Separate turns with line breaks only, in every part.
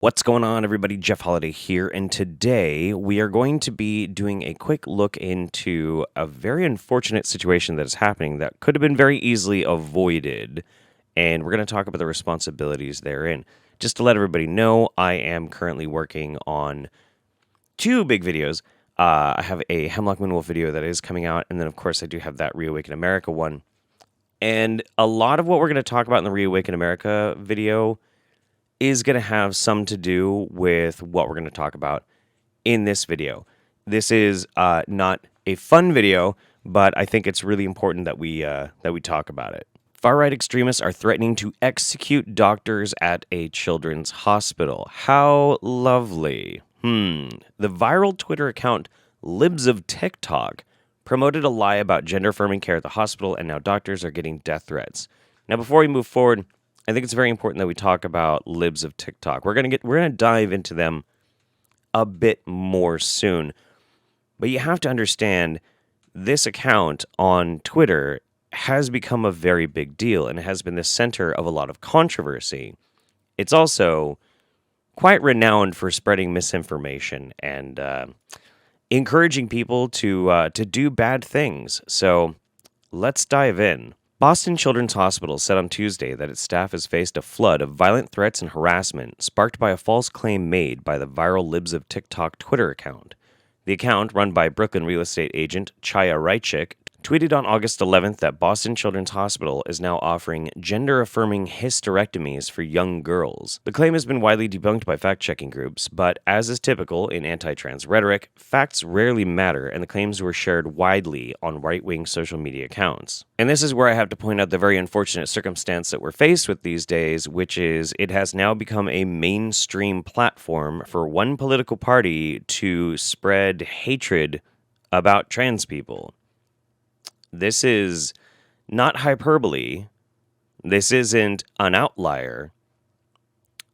What's going on, everybody? Jeff Holiday here, and today we are going to be doing a quick look into a very unfortunate situation that is happening that could have been very easily avoided, and we're going to talk about the responsibilities therein. Just to let everybody know, I am currently working on two big videos. I have a Hemlock Moonwolf video that is coming out, and then, of course, I do have that Reawaken America one. And a lot of what we're going to talk about in the Reawaken America video is going to have some to do with what we're going to talk about in this video. This is not a fun video, but I think it's really important that we talk about it. Far-right extremists are threatening to execute doctors at a children's hospital. How lovely. The viral Twitter account Libs of TikTok promoted a lie about gender-affirming care at the hospital, and now doctors are getting death threats. Now, before we move forward, I think it's very important that we talk about Libs of TikTok. We're gonna dive into them a bit more soon. But you have to understand, this account on Twitter has become a very big deal and has been the center of a lot of controversy. It's also quite renowned for spreading misinformation and encouraging people to do bad things. So let's dive in. Boston Children's Hospital said on Tuesday that its staff has faced a flood of violent threats and harassment sparked by a false claim made by the viral Libs of TikTok Twitter account. The account, run by Brooklyn real estate agent Cyan Ablaze, tweeted on August 11th that Boston Children's Hospital is now offering gender-affirming hysterectomies for young girls. The claim has been widely debunked by fact-checking groups, but as is typical in anti-trans rhetoric, facts rarely matter, and the claims were shared widely on right-wing social media accounts. And this is where I have to point out the very unfortunate circumstance that we're faced with these days, which is it has now become a mainstream platform for one political party to spread hatred about trans people. This is not hyperbole. This isn't an outlier.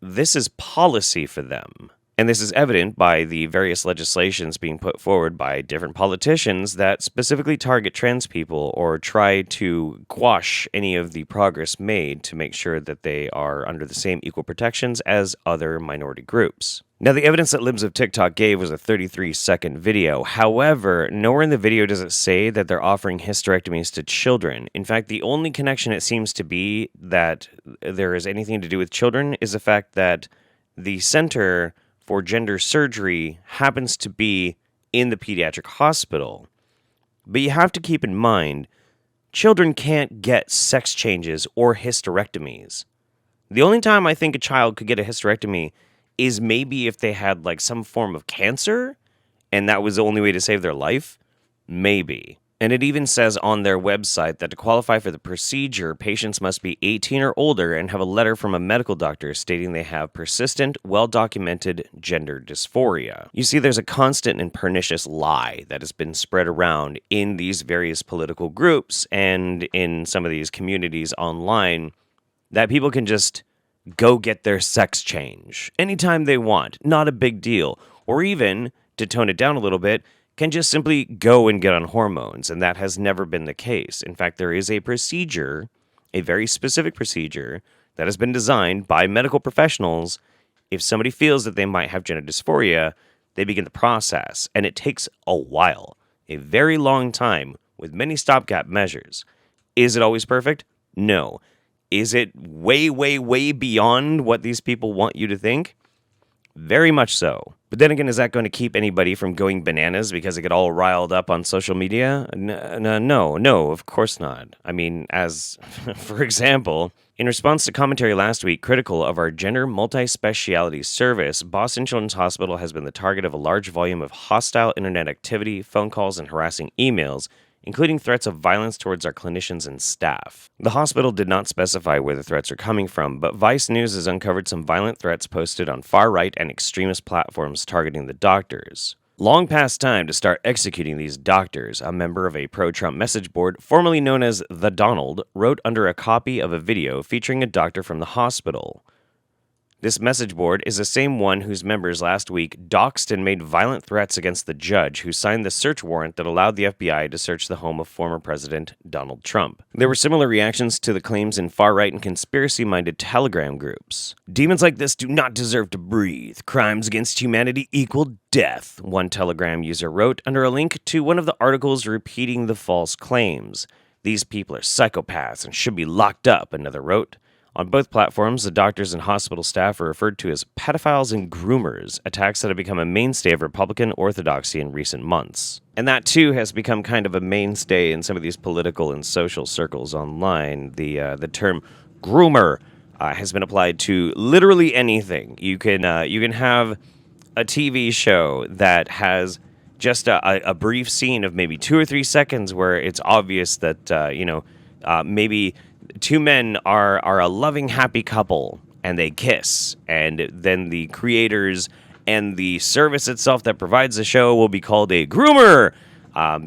This is policy for them. And this is evident by the various legislations being put forward by different politicians that specifically target trans people or try to quash any of the progress made to make sure that they are under the same equal protections as other minority groups. Now, the evidence that Libs of TikTok gave was a 33-second video. However, nowhere in the video does it say that they're offering hysterectomies to children. In fact, the only connection it seems to be that there is anything to do with children is the fact that the Center for Gender Surgery happens to be in the pediatric hospital. But you have to keep in mind, children can't get sex changes or hysterectomies. The only time I think a child could get a hysterectomy is maybe if they had like some form of cancer and that was the only way to save their life. Maybe. And it even says on their website that to qualify for the procedure, patients must be 18 or older and have a letter from a medical doctor stating they have persistent, well-documented gender dysphoria. You see, there's a constant and pernicious lie that has been spread around in these various political groups and in some of these communities online that people can just go get their sex change anytime they want, not a big deal. Or even, to tone it down a little bit, can just simply go and get on hormones, and that has never been the case. In fact, there is a procedure, a very specific procedure, that has been designed by medical professionals. If somebody feels that they might have gender dysphoria, they begin the process, and it takes a while, a very long time, with many stopgap measures. Is it always perfect? No. Is it way, way, way beyond what these people want you to think? Very much so. But then again, is that going to keep anybody from going bananas because they get all riled up on social media? No, of course not. I mean, as, for example, in response to commentary last week critical of our gender multi-speciality service, Boston Children's Hospital has been the target of a large volume of hostile internet activity, phone calls, and harassing emails, including threats of violence towards our clinicians and staff. The hospital did not specify where the threats are coming from, but Vice News has uncovered some violent threats posted on far-right and extremist platforms targeting the doctors. Long past time to start executing these doctors, a member of a pro-Trump message board, formerly known as The Donald, wrote under a copy of a video featuring a doctor from the hospital. This message board is the same one whose members last week doxed and made violent threats against the judge who signed the search warrant that allowed the FBI to search the home of former President Donald Trump. There were similar reactions to the claims in far-right and conspiracy-minded Telegram groups. Demons like this do not deserve to breathe. Crimes against humanity equal death, one Telegram user wrote under a link to one of the articles repeating the false claims. These people are psychopaths and should be locked up, another wrote. On both platforms, the doctors and hospital staff are referred to as pedophiles and groomers, attacks that have become a mainstay of Republican orthodoxy in recent months. And that, too, has become kind of a mainstay in some of these political and social circles online. The term groomer has been applied to literally anything. You can have a TV show that has just a brief scene of maybe 2 or 3 seconds where it's obvious that, maybe two men are a loving, happy couple, and they kiss, and then the creators and the service itself that provides the show will be called a groomer,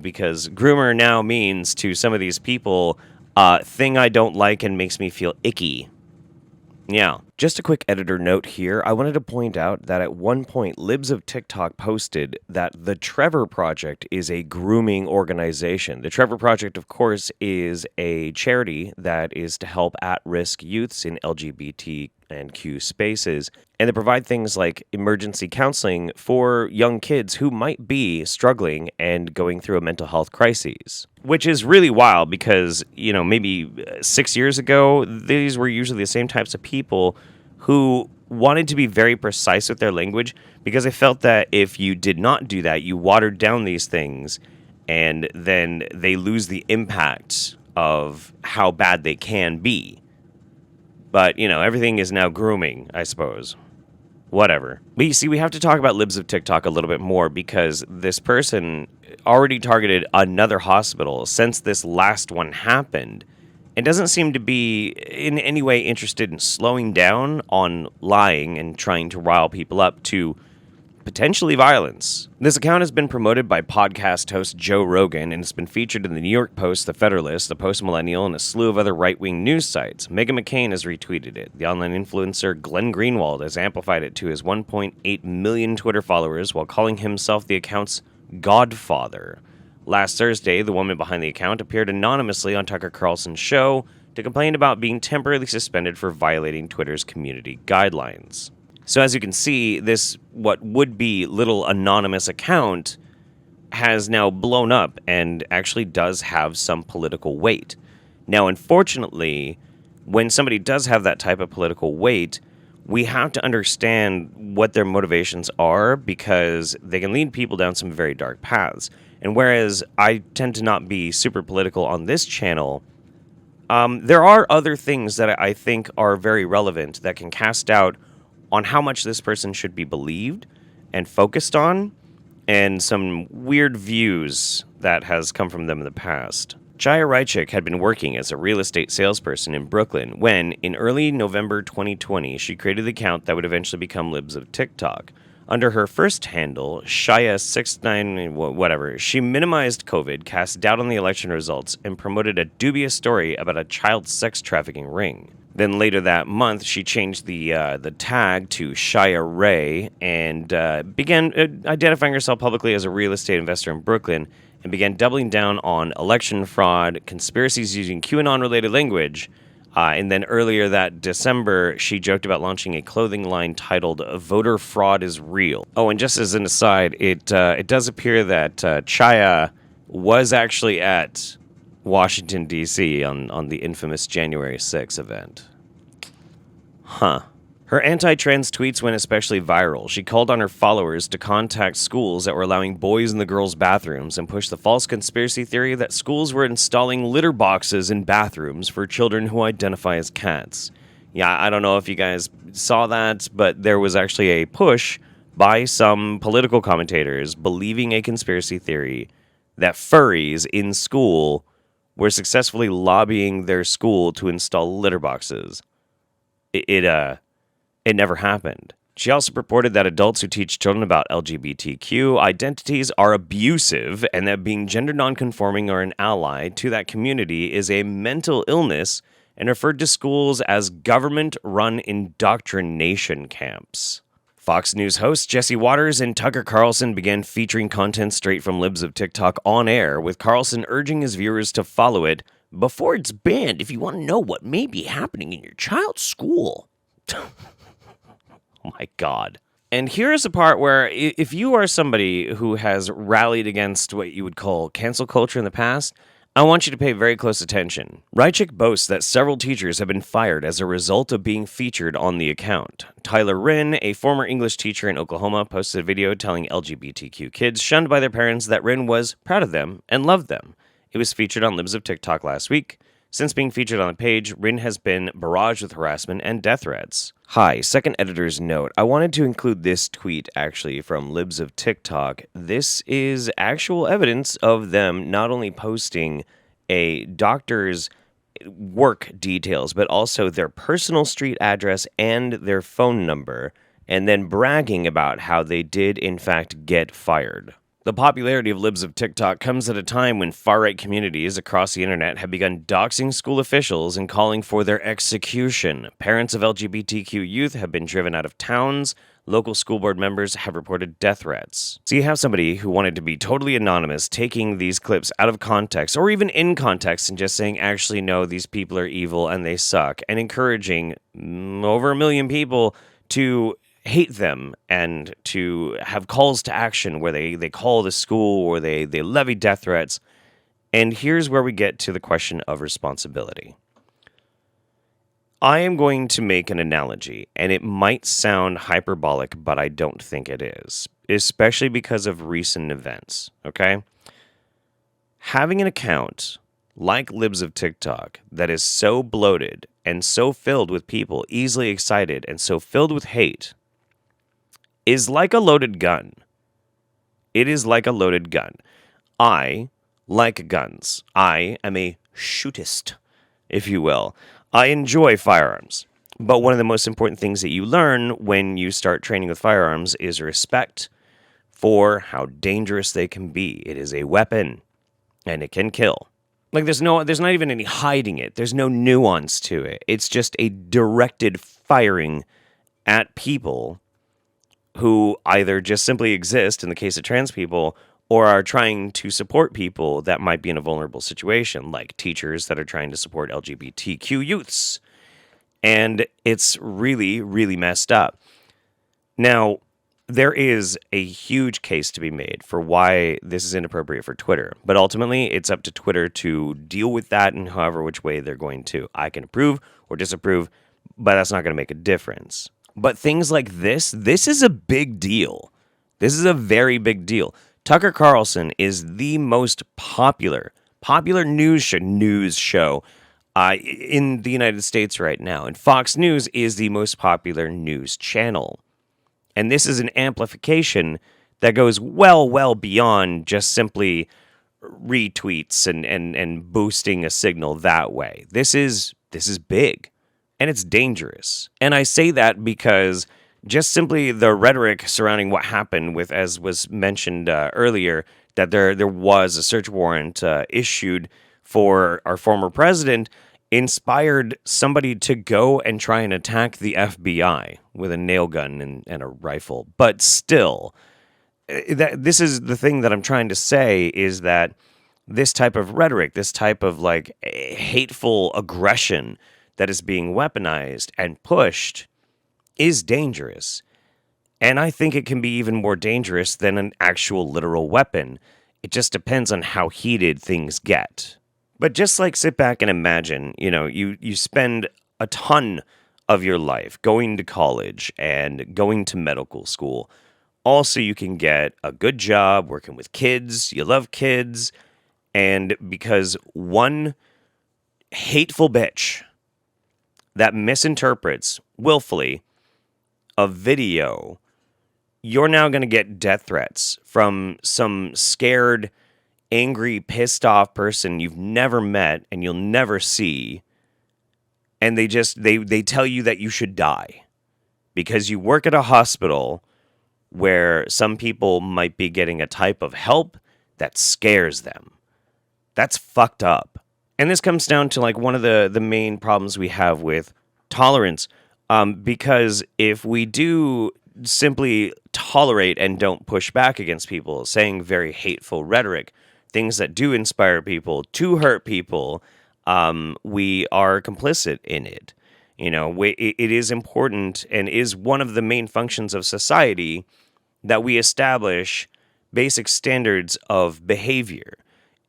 because groomer now means to some of these people, thing I don't like and makes me feel icky. Yeah. Just a quick editor note here. I wanted to point out that at one point, Libs of TikTok posted that the Trevor Project is a grooming organization. The Trevor Project, of course, is a charity that is to help at-risk youths in LGBT and Q spaces, and they provide things like emergency counseling for young kids who might be struggling and going through a mental health crisis. Which is really wild because, maybe 6 years ago, these were usually the same types of people who wanted to be very precise with their language because they felt that if you did not do that, you watered down these things and then they lose the impact of how bad they can be. But, everything is now grooming, I suppose. Whatever. But you see, we have to talk about Libs of TikTok a little bit more because this person already targeted another hospital since this last one happened and doesn't seem to be in any way interested in slowing down on lying and trying to rile people up to potentially violence. This account has been promoted by podcast host Joe Rogan and has been featured in the New York Post, the Federalist, the Post Millennial, and a slew of other right-wing news sites. Meghan McCain has retweeted it. The online influencer Glenn Greenwald has amplified it to his 1.8 million Twitter followers while calling himself the account's godfather. Last Thursday, the woman behind the account appeared anonymously on Tucker Carlson's show to complain about being temporarily suspended for violating Twitter's community guidelines. So as you can see, this what would be little anonymous account has now blown up and actually does have some political weight. Now, unfortunately, when somebody does have that type of political weight, we have to understand what their motivations are because they can lead people down some very dark paths. And whereas I tend to not be super political on this channel, there are other things that I think are very relevant that can cast doubt on how much this person should be believed and focused on, and some weird views that has come from them in the past. Chaya Rychik had been working as a real estate salesperson in Brooklyn when, in early November 2020, she created the account that would eventually become Libs of TikTok. Under her first handle, Shaya69 whatever, she minimized COVID, cast doubt on the election results, and promoted a dubious story about a child sex trafficking ring. Then later that month, she changed the tag to Shia Ray and began identifying herself publicly as a real estate investor in Brooklyn and began doubling down on election fraud, conspiracies using QAnon-related language. And then earlier that December, she joked about launching a clothing line titled "Voter Fraud is Real." Oh, and just as an aside, it does appear that Chaya was actually at Washington, D.C. on the infamous January 6th event. Huh. Her anti-trans tweets went especially viral. She called on her followers to contact schools that were allowing boys in the girls' bathrooms and pushed the false conspiracy theory that schools were installing litter boxes in bathrooms for children who identify as cats. Yeah, I don't know if you guys saw that, but there was actually a push by some political commentators believing a conspiracy theory that furries in school were successfully lobbying their school to install litter boxes. It never happened. She also purported that adults who teach children about LGBTQ identities are abusive and that being gender nonconforming or an ally to that community is a mental illness and referred to schools as government-run indoctrination camps. Fox News hosts Jesse Waters and Tucker Carlson began featuring content straight from libs of TikTok on air, with Carlson urging his viewers to follow it before it's banned if you want to know what may be happening in your child's school. Oh my God. And here's the part where if you are somebody who has rallied against what you would call cancel culture in the past, I want you to pay very close attention. Rychik boasts that several teachers have been fired as a result of being featured on the account. Tyler Wren, a former English teacher in Oklahoma, posted a video telling LGBTQ kids shunned by their parents that Wren was proud of them and loved them. It was featured on Libs of TikTok last week. Since being featured on the page, Wren has been barraged with harassment and death threats. Hi, second editor's note. I wanted to include this tweet, actually, from Libs of TikTok. This is actual evidence of them not only posting a doctor's work details, but also their personal street address and their phone number, and then bragging about how they did, in fact, get fired. The popularity of Libs of TikTok comes at a time when far-right communities across the internet have begun doxing school officials and calling for their execution. Parents of LGBTQ youth have been driven out of towns. Local school board members have reported death threats. So you have somebody who wanted to be totally anonymous taking these clips out of context, or even in context, and just saying, actually, no, these people are evil and they suck, and encouraging over 1 million people to hate them and to have calls to action where they call the school or they levy death threats. And here's where we get to the question of responsibility. I am going to make an analogy, and it might sound hyperbolic, but I don't think it is, especially because of recent events, okay? Having an account like Libs of TikTok that is so bloated and so filled with people easily excited and so filled with hate is like a loaded gun. It is like a loaded gun. I like guns. I am a shootist, if you will. I enjoy firearms. But one of the most important things that you learn when you start training with firearms is respect for how dangerous they can be. It is a weapon, and it can kill. Like, there's not even any hiding it. There's no nuance to it. It's just a directed firing at people who either just simply exist, in the case of trans people, or are trying to support people that might be in a vulnerable situation, like teachers that are trying to support LGBTQ youths. And it's really, really messed up. Now, there is a huge case to be made for why this is inappropriate for Twitter, but ultimately it's up to Twitter to deal with that in however which way they're going to. I can approve or disapprove, but that's not going to make a difference. But things like this is a big deal. This is a very big deal. Tucker Carlson is the most popular news show in the United States right now. And Fox News is the most popular news channel. And this is an amplification that goes well beyond just simply retweets and boosting a signal that way. This is big. And it's dangerous. And I say that because just simply the rhetoric surrounding what happened with, as was mentioned earlier, that there was a search warrant issued for our former president, inspired somebody to go and try and attack the FBI with a nail gun and a rifle. But still, this is the thing that I'm trying to say, is that this type of rhetoric, this type of like hateful aggression that is being weaponized and pushed is dangerous. And I think it can be even more dangerous than an actual literal weapon. It just depends on how heated things get. But just like sit back and imagine, you spend a ton of your life going to college and going to medical school. Also, you can get a good job working with kids. You love kids. And because one hateful bitch that misinterprets willfully a video, you're now going to get death threats from some scared, angry, pissed off person you've never met and you'll never see. And they tell you that you should die because you work at a hospital where some people might be getting a type of help that scares them. That's fucked up. And this comes down to like one of the main problems we have with tolerance, because if we do simply tolerate and don't push back against people, saying very hateful rhetoric, things that do inspire people to hurt people, we are complicit in it. You know, it is important and is one of the main functions of society that we establish basic standards of behavior.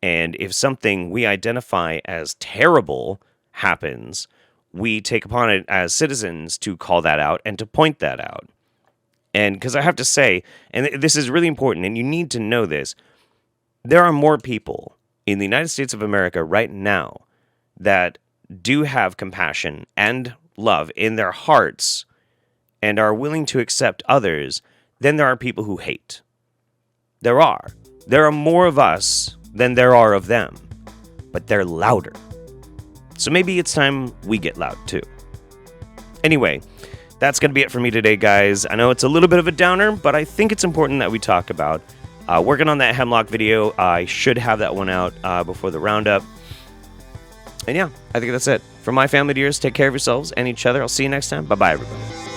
And if something we identify as terrible happens, we take upon it as citizens to call that out and to point that out. And because I have to say, and this is really important, and you need to know this, there are more people in the United States of America right now that do have compassion and love in their hearts and are willing to accept others than there are people who hate. There are more of us than there are of them, but they're louder. So maybe it's time we get loud too. Anyway, that's going to be it for me today, guys. I know it's a little bit of a downer, but I think it's important that we talk about working on that hemlock video. I should have that one out before the roundup. And yeah, I think that's it. From my family to yours, take care of yourselves and each other. I'll see you next time. Bye-bye, everybody.